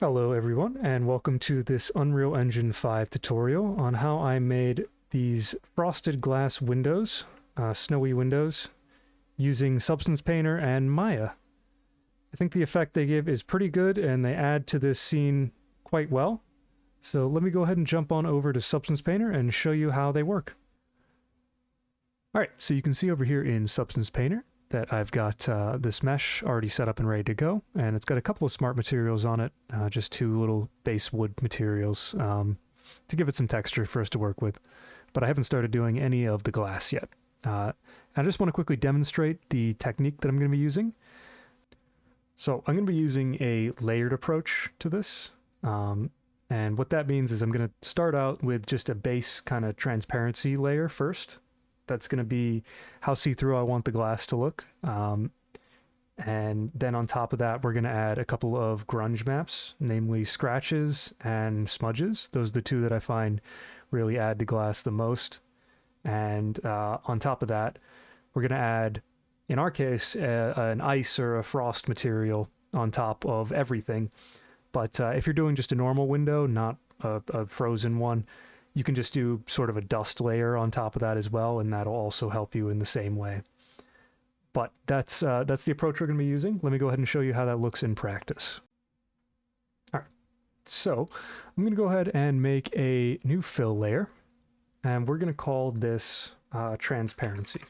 Hello everyone, and welcome to this Unreal Engine 5 tutorial on how I made these frosted glass windows, snowy windows, using Substance Painter and Maya. I think the effect they give is pretty good and they add to this scene quite well. So let me go ahead and jump on over to Substance Painter and show you how they work. Alright, so you can see over here in Substance Painter that I've got this mesh already set up and ready to go, and it's got a couple of smart materials on it, just two little base wood materials to give it some texture for us to work with, but I haven't started doing any of the glass yet. I just want to quickly demonstrate the technique that I'm going to be using. So I'm going to be using a layered approach to this, and what that means is I'm going to start out with just a base kind of transparency layer first. That's going to be how see-through I want the glass to look. And then on top of that, we're going to add a couple of grunge maps, namely scratches and smudges. Those are the two that I find really add to glass the most. And on top of that, we're going to add, in our case, an ice or a frost material on top of everything. But if you're doing just a normal window, not a frozen one, you can just do sort of a dust layer on top of that as well, and that'll also help you in the same way. But that's the approach we're going to be using. Let me go ahead and show you how that looks in practice. All right, so I'm going to go ahead and make a new fill layer, and we're going to call this transparency,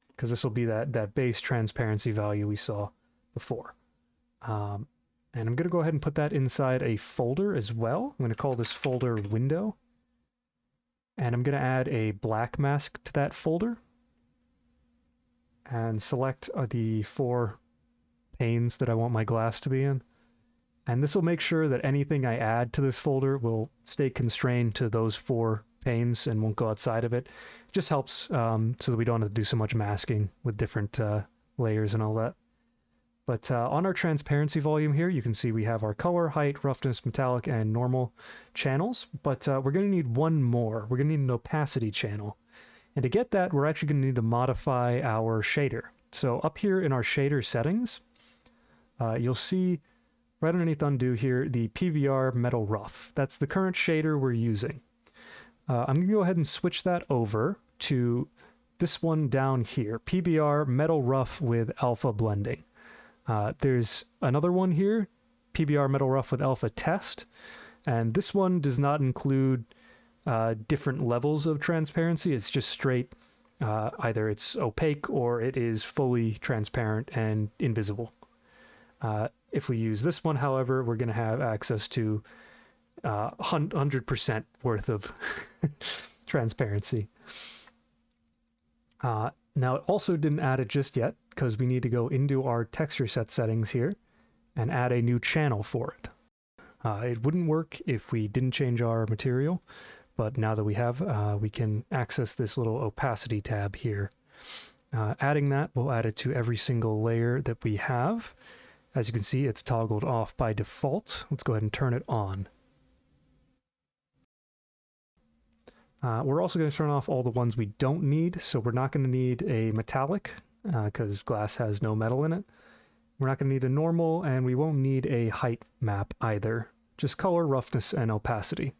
because this will be that base transparency value we saw before. And I'm going to go ahead and put that inside a folder as well. I'm going to call this folder window. And I'm going to add a black mask to that folder. And select the 4 panes that I want my glass to be in. And this will make sure that anything I add to this folder will stay constrained to those 4 panes and won't go outside of it. It just helps so that we don't have to do so much masking with different layers and all that. But on our transparency volume here, you can see we have our color, height, roughness, metallic, and normal channels. But we're going to need one more. We're going to need an opacity channel. And to get that, we're actually going to need to modify our shader. So up here in our shader settings, you'll see right underneath undo here, the PBR metal rough. That's the current shader we're using. I'm going to go ahead and switch that over to this one down here, PBR metal rough with alpha blending. There's another one here, PBR Metal Rough with Alpha Test, and this one does not include different levels of transparency. It's just straight, either it's opaque or it is fully transparent and invisible. If we use this one, however, we're going to have access to 100% worth of transparency. Now, it also didn't add it just yet, because we need to go into our texture set settings here and add a new channel for it. It wouldn't work if we didn't change our material, but now that we have, we can access this little opacity tab here. Adding that, we'll add it to every single layer that we have. As you can see, it's toggled off by default. Let's go ahead and turn it on. We're also going to turn off all the ones we don't need, so we're not going to need a metallic, because glass has no metal in it. We're not going to need a normal, and we won't need a height map either. Just color, roughness, and opacity.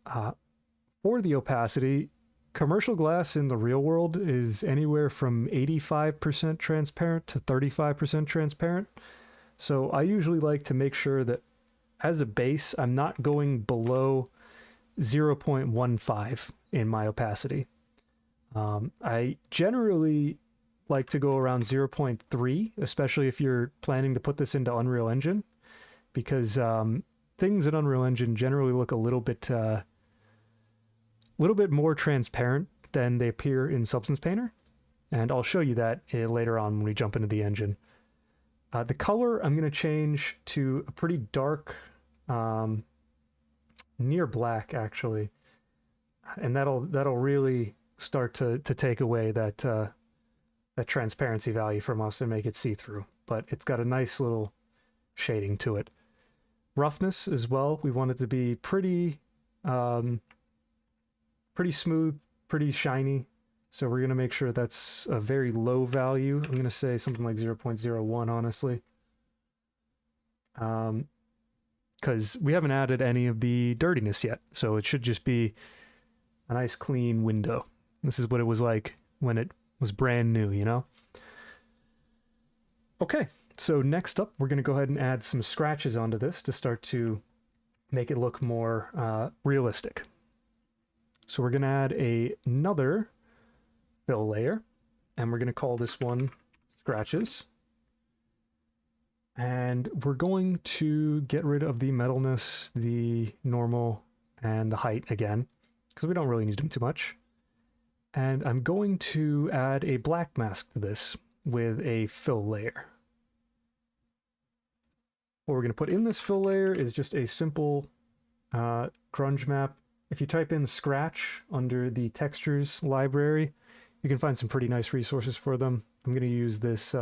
For the opacity, commercial glass in the real world is anywhere from 85% transparent to 35% transparent. So I usually like to make sure that as a base, I'm not going below 0.15 in my opacity. I generally like to go around 0.3, especially if you're planning to put this into Unreal Engine, because things in Unreal Engine generally look a little bit more transparent than they appear in Substance Painter, and I'll show you that later on when we jump into the engine. The color I'm going to change to a pretty dark, near black actually, and that'll really start to take away that transparency value from us and make it see-through, but it's got a nice little shading to it. Roughness as well, we want it to be pretty smooth, pretty shiny, so we're going to make sure that's a very low value. I'm going to say something like 0.01 honestly. because we haven't added any of the dirtiness yet. So it should just be a nice clean window. This is what it was like when it was brand new, you know? Okay, so next up, we're going to go ahead and add some scratches onto this to start to make it look more realistic. So we're going to add another fill layer, and we're going to call this one Scratches. And we're going to get rid of the metalness, the normal, and the height again, because we don't really need them too much. And I'm going to add a black mask to this with a fill layer. What we're going to put in this fill layer is just a simple grunge map. If you type in Scratch under the textures library, you can find some pretty nice resources for them. I'm going to use this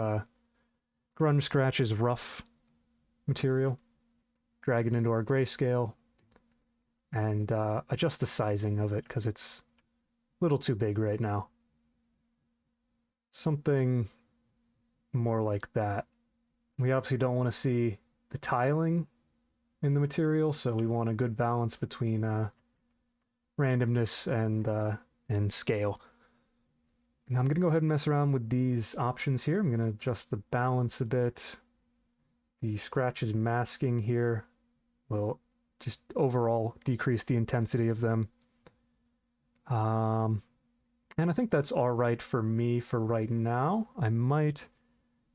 grunge scratches rough material, drag it into our grayscale, and adjust the sizing of it because it's a little too big right now. Something more like that. We obviously don't want to see the tiling in the material, so we want a good balance between randomness and scale. Now I'm going to go ahead and mess around with these options here. I'm going to adjust the balance a bit. The scratches masking here will just overall decrease the intensity of them. And I think that's all right for me for right now. I might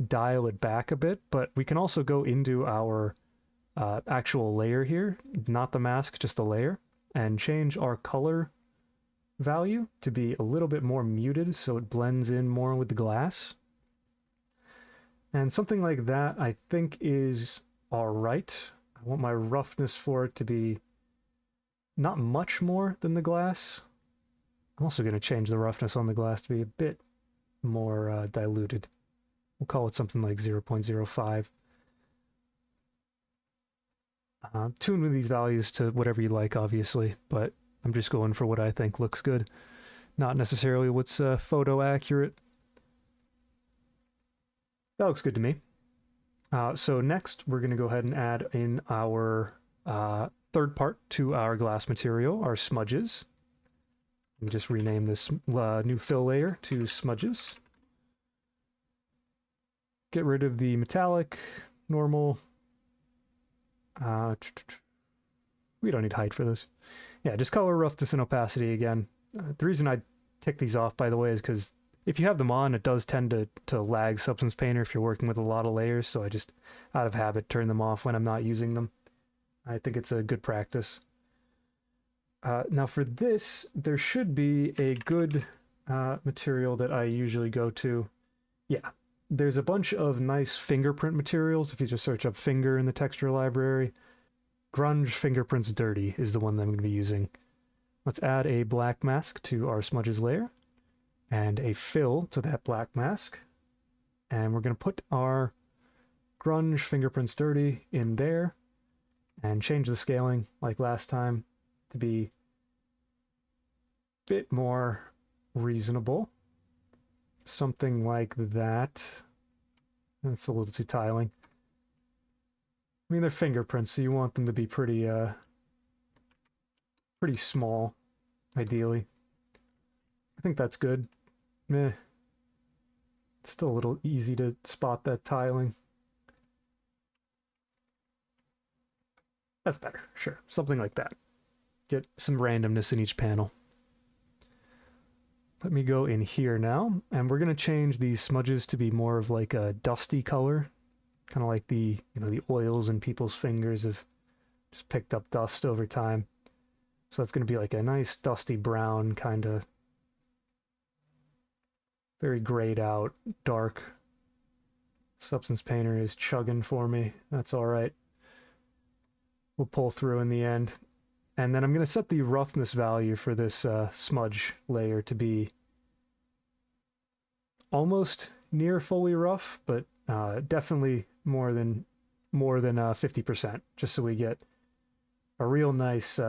dial it back a bit, but we can also go into our actual layer here, not the mask, just the layer, and change our color value to be a little bit more muted so it blends in more with the glass. And something like that I think is all right. I want my roughness for it to be not much more than the glass. I'm also going to change the roughness on the glass to be a bit more diluted. We'll call it something like 0.05. Tune with these values to whatever you like, obviously, but I'm just going for what I think looks good, not necessarily what's photo accurate. That looks good to me. So next, we're going to go ahead and add in our third part to our glass material, our smudges. Let me just rename this new fill layer to smudges. Get rid of the metallic, normal. We don't need height for this. Yeah, just color roughness and opacity again. The reason I tick these off, by the way, is because if you have them on, it does tend to lag Substance Painter if you're working with a lot of layers, so I just, out of habit, turn them off when I'm not using them. I think it's a good practice. Now for this, there should be a good material that I usually go to. Yeah, there's a bunch of nice fingerprint materials. If you just search up finger in the texture library, Grunge Fingerprints Dirty is the one that I'm going to be using. Let's add a black mask to our smudges layer and a fill to that black mask. And we're going to put our Grunge Fingerprints Dirty in there and change the scaling like last time to be a bit more reasonable. Something like that. That's a little too tiling. I mean, they're fingerprints, so you want them to be pretty small, ideally. I think that's good. Meh. It's still a little easy to spot that tiling. That's better, sure. Something like that. Get some randomness in each panel. Let me go in here now, and we're going to change these smudges to be more of like a dusty color. Kind of like the, the oils in people's fingers have just picked up dust over time. So that's going to be like a nice dusty brown, kind of very grayed out, dark. Substance Painter is chugging for me. That's all right. We'll pull through in the end. And then I'm going to set the roughness value for this smudge layer to be almost near fully rough, but definitely more than 50%, just so we get a real nice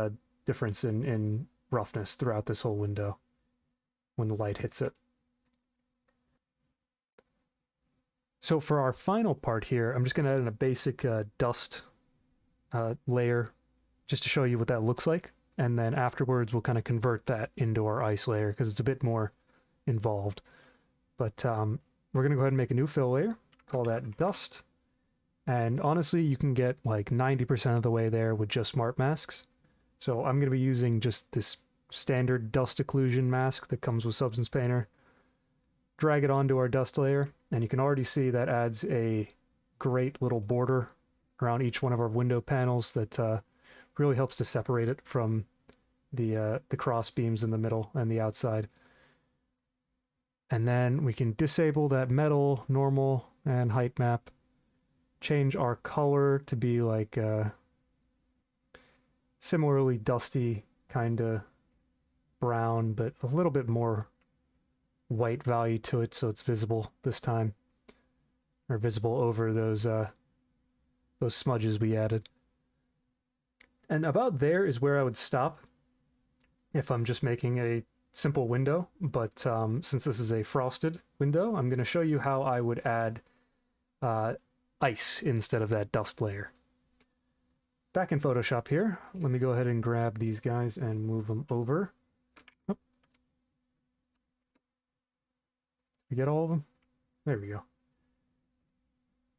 difference in roughness throughout this whole window when the light hits it. So for our final part here, I'm just going to add in a basic dust layer just to show you what that looks like. And then afterwards, we'll kind of convert that into our ice layer because it's a bit more involved. But we're going to go ahead and make a new fill layer, call that dust. And honestly, you can get like 90% of the way there with just smart masks. So I'm going to be using just this standard dust occlusion mask that comes with Substance Painter. Drag it onto our dust layer, and you can already see that adds a great little border around each one of our window panels that really helps to separate it from the cross beams in the middle and the outside. And then we can disable that metal, normal, and height map. Change our color to be like similarly dusty, kind of brown, but a little bit more white value to it, so it's visible this time, or visible over those smudges we added. And about there is where I would stop if I'm just making a simple window, but since this is a frosted window, I'm going to show you how I would add ice instead of that dust layer. Back in Photoshop here, let me go ahead and grab these guys and move them over. We get all of them? There we go.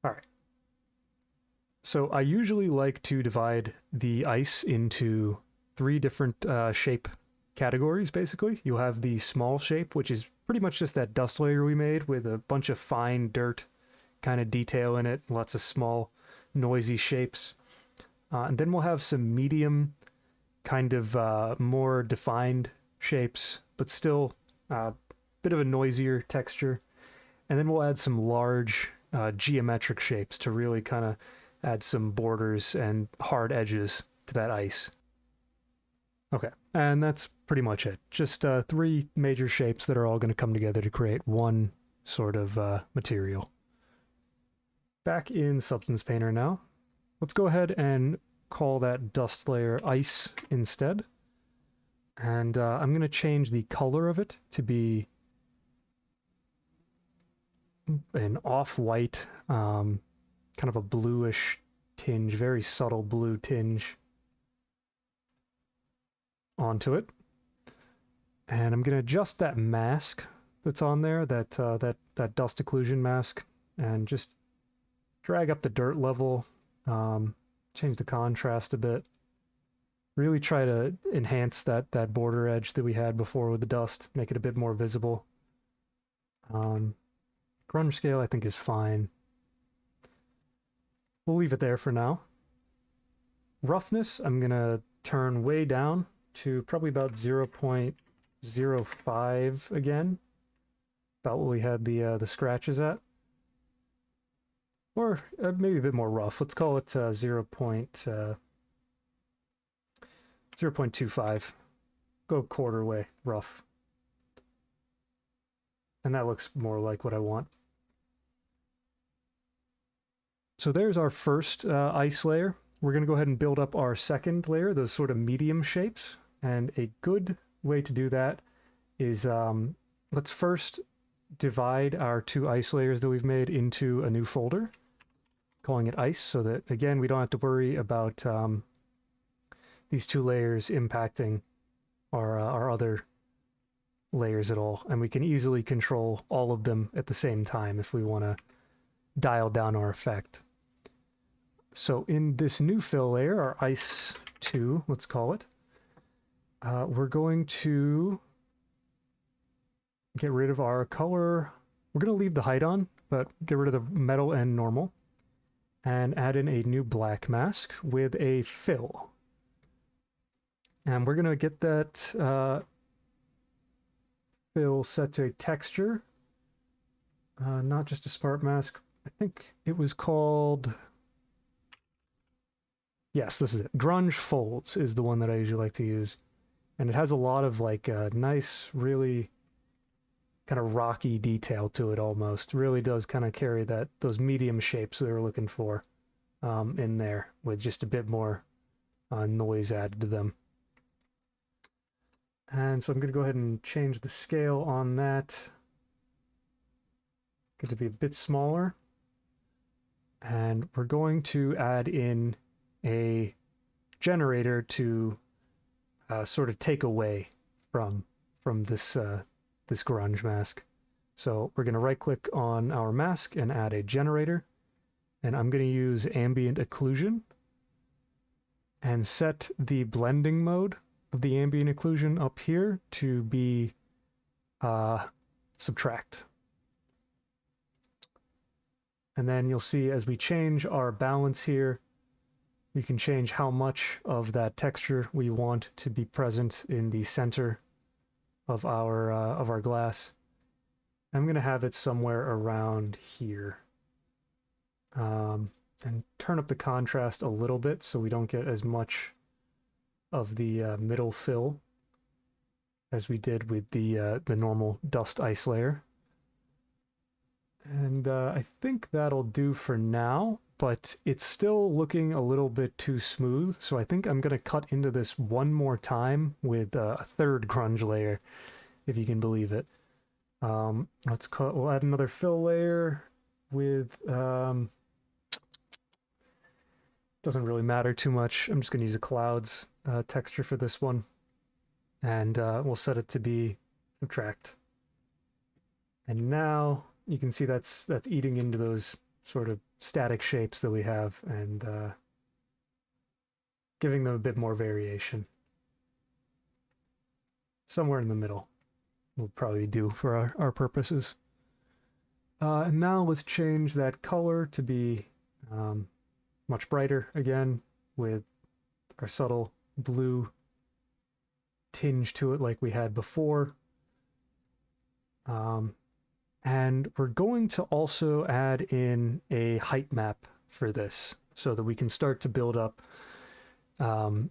All right. So I usually like to divide the ice into 3 different shape categories, basically. You'll have the small shape, which is pretty much just that dust layer we made with a bunch of fine dirt kind of detail in it, lots of small noisy shapes. And then we'll have some medium, kind of more defined shapes, but still bit of a noisier texture. And then we'll add some large geometric shapes to really kind of add some borders and hard edges to that ice. Okay, and that's pretty much it. Just 3 major shapes that are all going to come together to create one sort of material. Back in Substance Painter now. Let's go ahead and call that dust layer ice instead. And I'm going to change the color of it to be an off-white, kind of a bluish tinge, very subtle blue tinge onto it. And I'm going to adjust that mask that's on there, that dust occlusion mask, and just drag up the dirt level, change the contrast a bit. Really try to enhance that border edge that we had before with the dust, make it a bit more visible. Grunge scale I think is fine. We'll leave it there for now. Roughness I'm gonna turn way down to probably about 0.05 again. About what we had the scratches at. Or maybe a bit more rough. Let's call it 0.25. Go quarter way rough. And that looks more like what I want. So there's our first ice layer. We're going to go ahead and build up our second layer, those sort of medium shapes. And a good way to do that is let's first divide our 2 ice layers that we've made into a new folder, calling it ice, so that, again, we don't have to worry about these 2 layers impacting our other layers at all. And we can easily control all of them at the same time if we want to dial down our effect. So in this new fill layer, our ice 2, let's call it, we're going to get rid of our color. We're going to leave the height on, but get rid of the metal and normal, and add in a new black mask with a fill. And we're going to get that fill set to a texture, not just a smart mask. I think it was called... Yes, this is it. Grunge Folds is the one that I usually like to use. And it has a lot of like nice, really kind of rocky detail to it almost. Really does kind of carry those medium shapes that we're looking for in there, with just a bit more noise added to them. And so I'm going to go ahead and change the scale on that. Get it to be a bit smaller. And we're going to add in a generator to sort of take away from this this grunge mask. So we're going to right click on our mask and add a generator, and I'm going to use ambient occlusion and set the blending mode of the ambient occlusion up here to be subtract. And then you'll see as we change our balance here, we can change how much of that texture we want to be present in the center of our glass. I'm going to have it somewhere around here. And turn up the contrast a little bit so we don't get as much of the middle fill as we did with the normal dust ice layer. And I think that'll do for now, but it's still looking a little bit too smooth, so I think I'm going to cut into this one more time with a third grunge layer, if you can believe it. We'll add another fill layer with, doesn't really matter too much. I'm just going to use a clouds texture for this one, and we'll set it to be subtract. And now you can see that's eating into those sort of static shapes that we have and giving them a bit more variation. Somewhere in the middle will probably do for our purposes. And now let's change that color to be much brighter again with our subtle blue tinge to it like we had before. And we're going to also add in a height map for this so that we can start to build up, you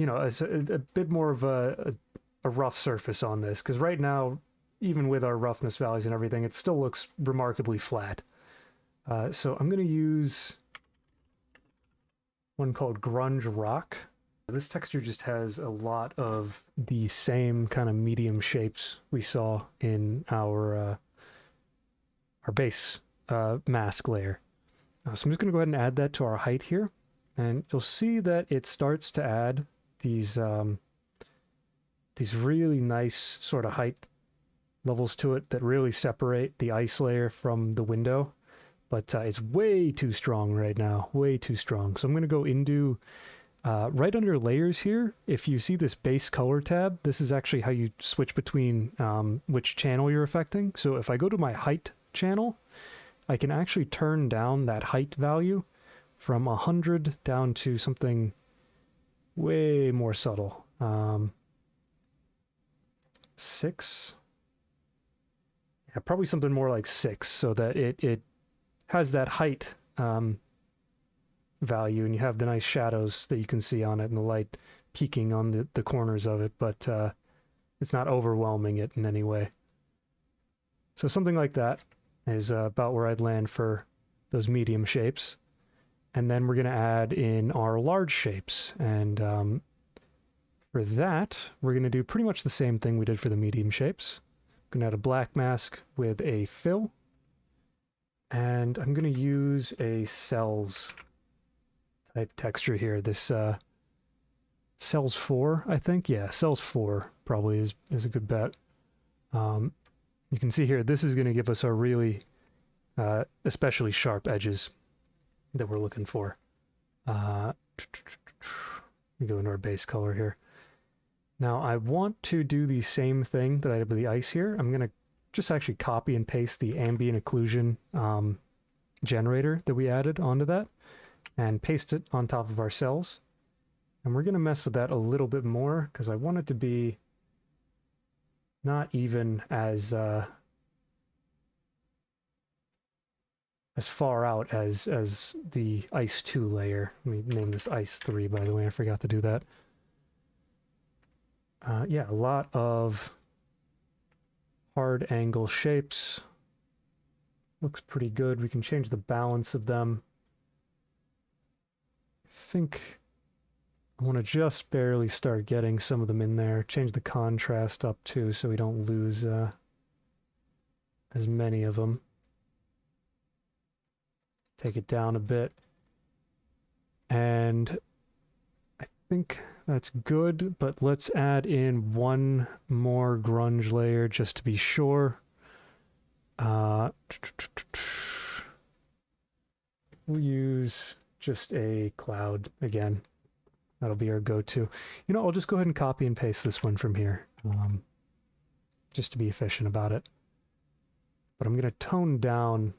know, a bit more of a rough surface on this. Because right now, even with our roughness values and everything, it still looks remarkably flat. So I'm going to use one called Grunge Rock. This texture just has a lot of the same kind of medium shapes we saw in our base mask layer. So I'm just going to go ahead and add that to our height here, and you'll see that it starts to add these really nice sort of height levels to it that really separate the ice layer from the window. But it's way too strong right now, way too strong. So I'm going to go into right under layers here. If you see this base color tab, this is actually how you switch between which channel you're affecting. So if I go to my height channel, I can actually turn down that height value from 100 down to something way more subtle. 6. Yeah, probably something more like 6, so that it has that height value, and you have the nice shadows that you can see on it and the light peeking on the corners of it, but it's not overwhelming it in any way. So something like that is about where I'd land for those medium shapes. And then we're going to add in our large shapes. And for that, we're going to do pretty much the same thing we did for the medium shapes. I'm going to add a black mask with a fill. And I'm going to use a cells type texture here. This cells 4, I think. Yeah, cells 4 probably is a good bet. You can see here, this is going to give us our really especially sharp edges that we're looking for. We go into our base color here. Now I want to do the same thing that I did with the ice here. I'm going to just actually copy and paste the ambient occlusion generator that we added onto that and paste it on top of our cells. And we're going to mess with that a little bit more because I want it to be not even as far out as the ice 2 layer. Let me name this ice 3, by the way. I forgot to do that. Yeah, a lot of hard angle shapes. Looks pretty good. We can change the balance of them. I think I want to just barely start getting some of them in there. Change the contrast up too so we don't lose as many of them. take it down a bit. And I think that's good, but let's add in one more grunge layer just to be sure. We'll use just a cloud again. That'll be our go-to. You know, I'll just go ahead and copy and paste this one from here, just to be efficient about it. But I'm going to tone down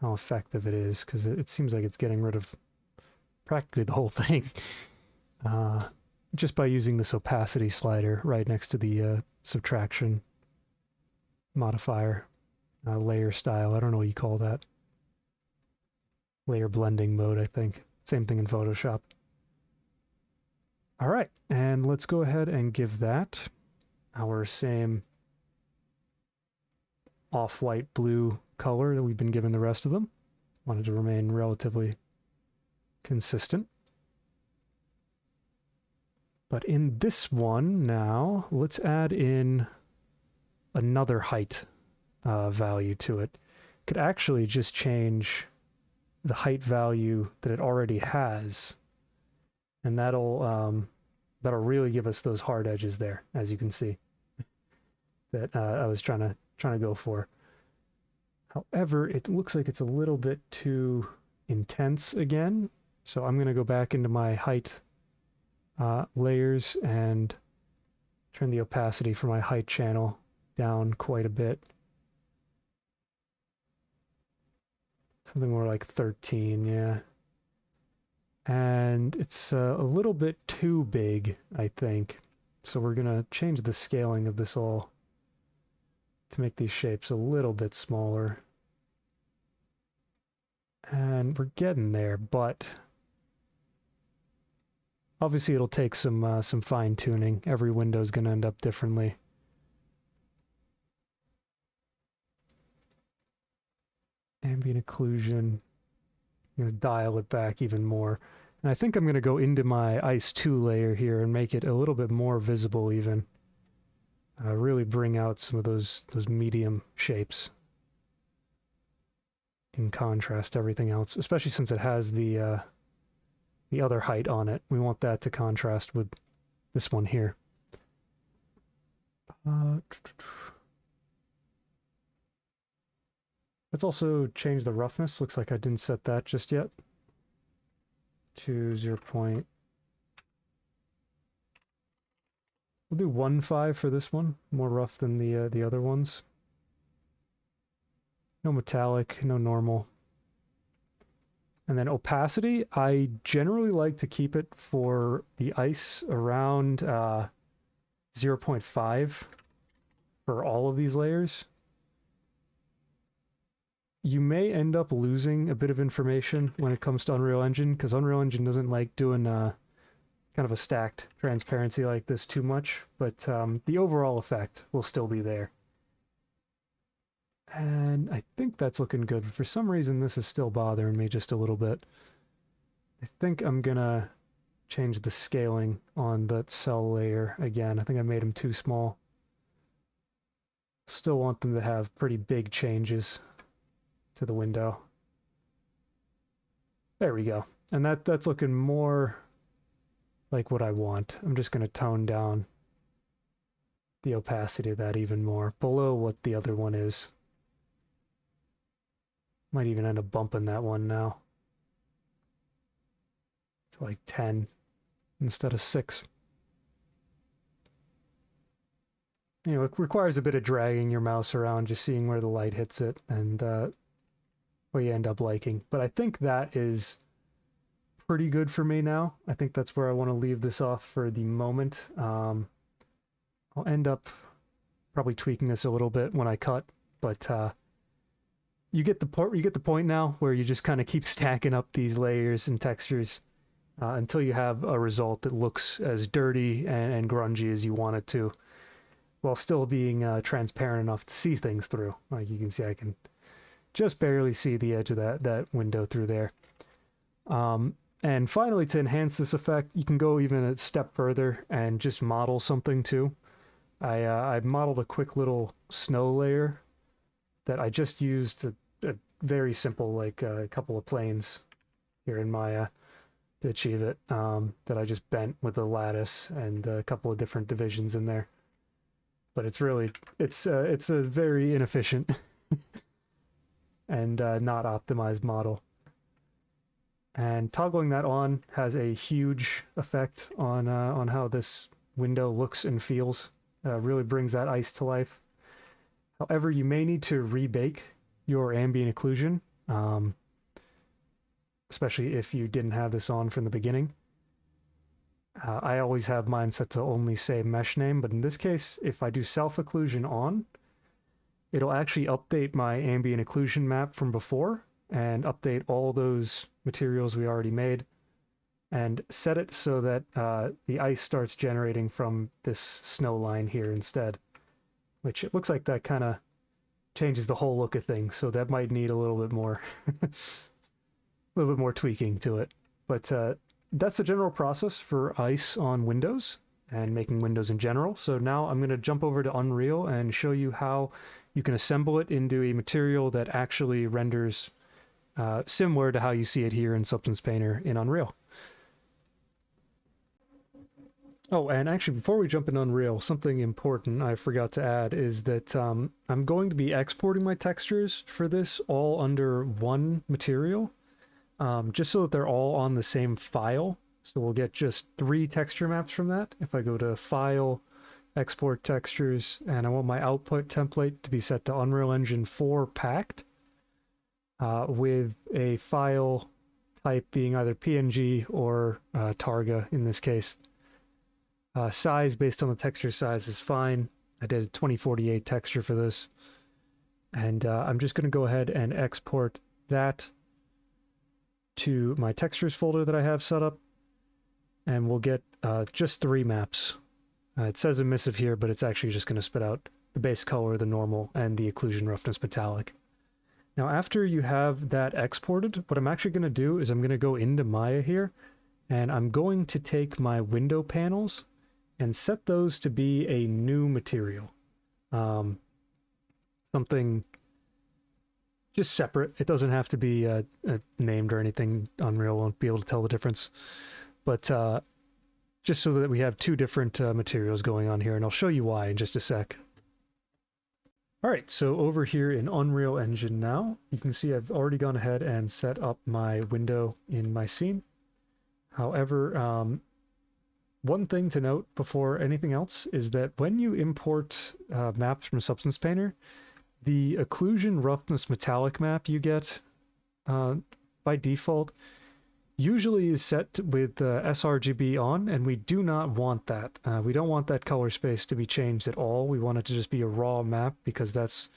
how effective it is, because it seems like it's getting rid of practically the whole thing. Just by using this opacity slider right next to the subtraction modifier, layer style. I don't know what you call that. Layer blending mode, I think. Same thing in Photoshop. All right, and let's go ahead and give that our same off-white blue color that we've been giving the rest of them. Wanted to remain relatively consistent. But in this one now, let's add in another height value to it. Could actually just change the height value that it already has, and that'll really give us those hard edges there, as you can see, that I was trying to go for. However, it looks like it's a little bit too intense again, so I'm going to go back into my height layers and turn the opacity for my height channel down quite a bit. Something more like 13, yeah. And it's a little bit too big, I think. So we're going to change the scaling of this all to make these shapes a little bit smaller. And we're getting there, but obviously it'll take some fine tuning. Every window is going to end up differently. Ambient occlusion. I'm going to dial it back even more. And I think I'm going to go into my Ice 2 layer here and make it a little bit more visible even. Really bring out some of those medium shapes in contrast to everything else, especially since it has the other height on it. We want that to contrast with this one here. Let's also change the roughness. Looks like I didn't set that just yet. To 0. We'll do 1.5 for this one. More rough than the other ones. No metallic, no normal. And then opacity, I generally like to keep it for the ice around 0.5 for all of these layers. You may end up losing a bit of information when it comes to Unreal Engine, because Unreal Engine doesn't like doing kind of a stacked transparency like this too much, but the overall effect will still be there. And I think that's looking good. For some reason, this is still bothering me just a little bit. I think I'm gonna change the scaling on that cell layer again. I think I made them too small. Still want them to have pretty big changes to the window. There we go. And that's looking more like what I want. I'm just going to tone down the opacity of that even more, below what the other one is. Might even end up bumping that one now to like 10 instead of 6. You know, it requires a bit of dragging your mouse around, just seeing where the light hits it, and what you end up liking. But I think that is pretty good for me now. I think that's where I want to leave this off for the moment. I'll end up probably tweaking this a little bit when I cut, but you get the point now, where you just kind of keep stacking up these layers and textures until you have a result that looks as dirty and grungy as you want it to, while still being transparent enough to see things through. Like you can see, I can just barely see the edge of that window through there. And finally, to enhance this effect, you can go even a step further and just model something too. I modeled a quick little snow layer that I just used a very simple, like a couple of planes here in Maya to achieve it, that I just bent with a lattice and a couple of different divisions in there. But it's really, it's a very inefficient and not optimized model. And toggling that on has a huge effect on how this window looks and feels. Really brings that ice to life. However, you may need to rebake your ambient occlusion, especially if you didn't have this on from the beginning. I always have mine set to only say mesh name, but in this case, if I do self-occlusion on, it'll actually update my ambient occlusion map from before and update all those materials we already made and set it so that the ice starts generating from this snow line here instead, which it looks like that kind of changes the whole look of things, so that might need a little bit more a little bit more tweaking to it. But that's the general process for ice on windows and making windows in general. So now I'm going to jump over to Unreal and show you how you can assemble it into a material that actually renders similar to how you see it here in Substance Painter in Unreal. Oh, and actually, before we jump in Unreal, something important I forgot to add is that I'm going to be exporting my textures for this all under one material, just so that they're all on the same file. So we'll get just 3 texture maps from that. If I go to File, Export Textures, and I want my output template to be set to Unreal Engine 4 Packed, with a file type being either PNG or Targa in this case. Size based on the texture size is fine. I did a 2048 texture for this. And I'm just going to go ahead and export that to my textures folder that I have set up. And we'll get just 3 maps. It says emissive here, but it's actually just going to spit out the base color, the normal, and the occlusion roughness metallic. Now, after you have that exported, what I'm actually going to do is I'm going to go into Maya here, and I'm going to take my window panels and set those to be a new material. Something just separate. It doesn't have to be named or anything. Unreal won't be able to tell the difference. But just so that we have 2 different materials going on here, and I'll show you why in just a sec. Alright, so over here in Unreal Engine now, you can see I've already gone ahead and set up my window in my scene. However, one thing to note before anything else is that when you import maps from Substance Painter, the occlusion roughness metallic map you get by default usually is set with sRGB on, and we do not want that. We don't want that color space to be changed at all. We want it to just be a raw map because that's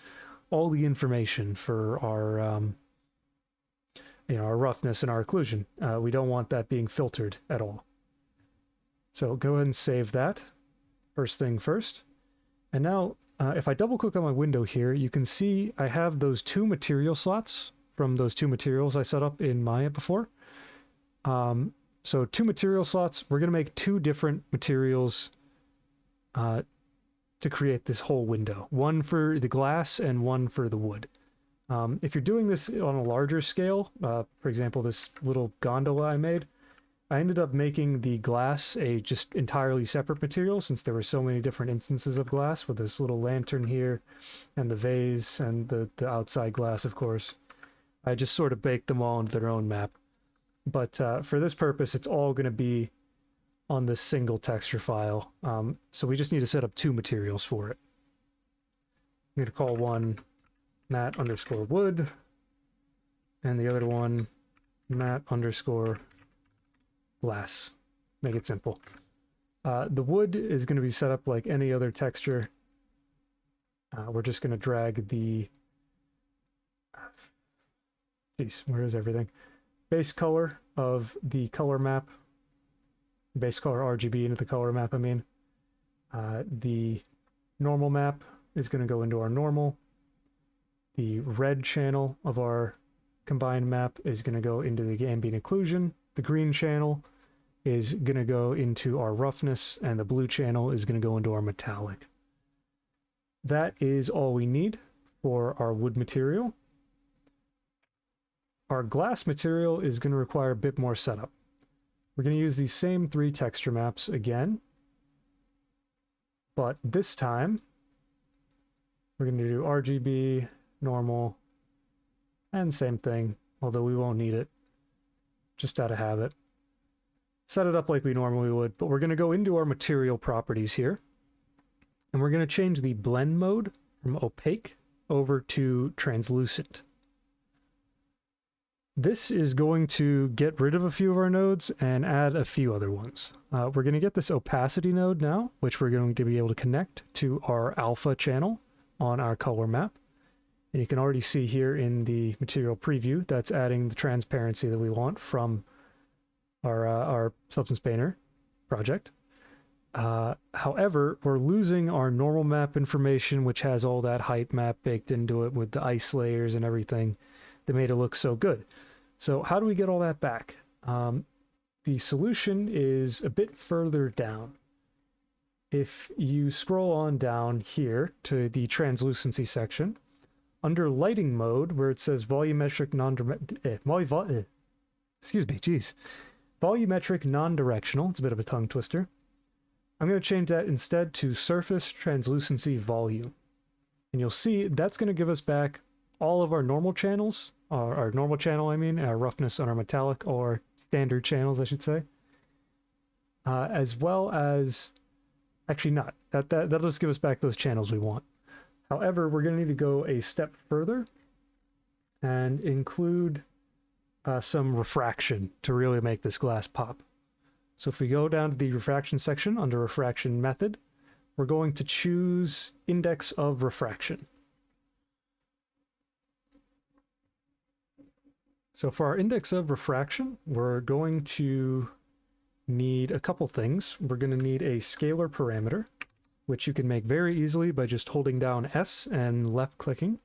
all the information for our our roughness and our occlusion. We don't want that being filtered at all. So go ahead and save that, first thing first. And now, if I double click on my window here, you can see I have those 2 material slots from those 2 materials I set up in Maya before. So 2 material slots, we're going to make 2 different materials to create this whole window. One for the glass and one for the wood. If you're doing this on a larger scale, for example, this little gondola I made, I ended up making the glass a just entirely separate material since there were so many different instances of glass with this little lantern here and the vase and the outside glass, of course. I just sort of baked them all into their own map. But for this purpose, it's all going to be on this single texture file. So we just need to set up 2 materials for it. I'm going to call one matte underscore wood and the other one matte underscore glass. Make it simple. The wood is going to be set up like any other texture. We're just going to drag the... Jeez, where is everything? Base color of the color map. Base color RGB into the color map, I mean. The normal map is going to go into our normal. The red channel of our combined map is going to go into the ambient occlusion. The green channel is going to go into our roughness, and the blue channel is going to go into our metallic. That is all we need for our wood material. our glass material is going to require a bit more setup. We're going to use these same 3 texture maps again, but this time we're going to do RGB, normal, and same thing, although we won't need it, just out of habit. Set it up like we normally would, but we're going to go into our material properties here, and we're going to change the blend mode from opaque over to translucent. This is going to get rid of a few of our nodes and add a few other ones. We're going to get this opacity node now, which we're going to be able to connect to our alpha channel on our color map. And you can already see here in the material preview that's adding the transparency that we want from our Substance Painter project. However, we're losing our normal map information, which has all that height map baked into it with the ice layers and everything that made it look so good. So how do we get all that back? The solution is a bit further down. If you scroll on down here to the translucency section, under lighting mode, where it says volumetric volumetric non-directional, it's a bit of a tongue twister, I'm going to change that instead to surface translucency volume. And you'll see that's going to give us back all of our normal channels, our normal channel, I mean, our roughness on our metallic, or standard channels, I should say. As well as, actually not, that'll just give us back those channels we want. However, we're going to need to go a step further and include some refraction to really make this glass pop. So if we go down to the refraction section under refraction method, we're going to choose index of refraction. So for our index of refraction, we're going to need a couple things. We're going to need a scalar parameter, which you can make very easily by just holding down S and left clicking.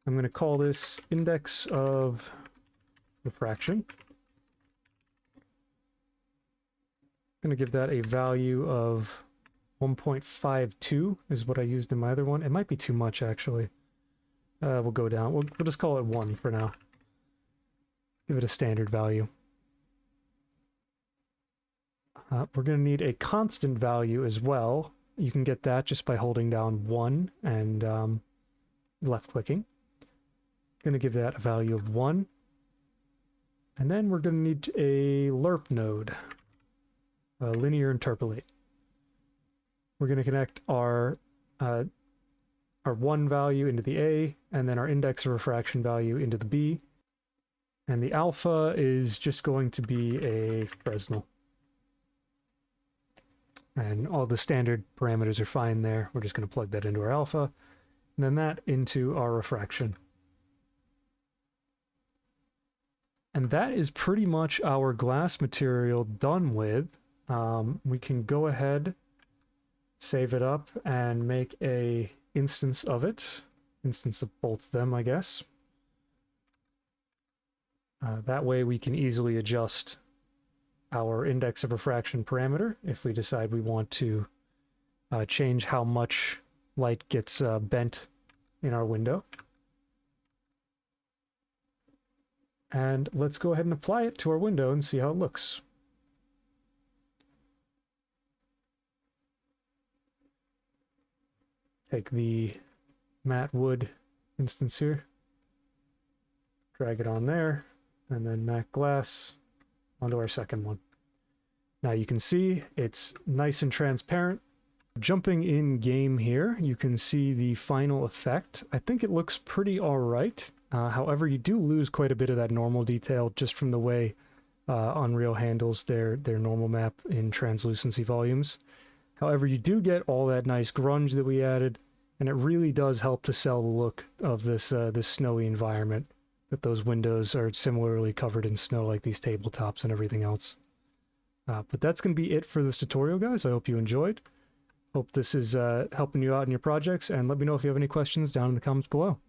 I'm going to call this index of refraction. I'm going to give that a value of 1.52 is what I used in my other one. It might be too much, actually. We'll go down. We'll just call it 1 for now. Give it a standard value. We're going to need a constant value as well. You can get that just by holding down 1 and left-clicking. Going to give that a value of 1. And then we're going to need a lerp node, a linear interpolate. We're going to connect our 1 value into the A, and then our index of refraction value into the B. And the alpha is just going to be a Fresnel. And all the standard parameters are fine there. We're just going to plug that into our alpha, and then that into our refraction. And that is pretty much our glass material done with. We can go ahead, save it up, and make a instance of it. Instance of both of them, I guess. That way we can easily adjust our index of refraction parameter if we decide we want to change how much light gets bent in our window. And let's go ahead and apply it to our window and see how it looks. Take the matte wood instance here, drag it on there, and then matte glass onto our second one. Now you can see it's nice and transparent. Jumping in game here, you can see the final effect. I think it looks pretty alright. However, you do lose quite a bit of that normal detail just from the way Unreal handles their normal map in translucency volumes. However, you do get all that nice grunge that we added, and it really does help to sell the look of this snowy environment, that those windows are similarly covered in snow like these tabletops and everything else. But that's going to be it for this tutorial, guys. I hope you enjoyed. Hope this is helping you out in your projects, and let me know if you have any questions down in the comments below.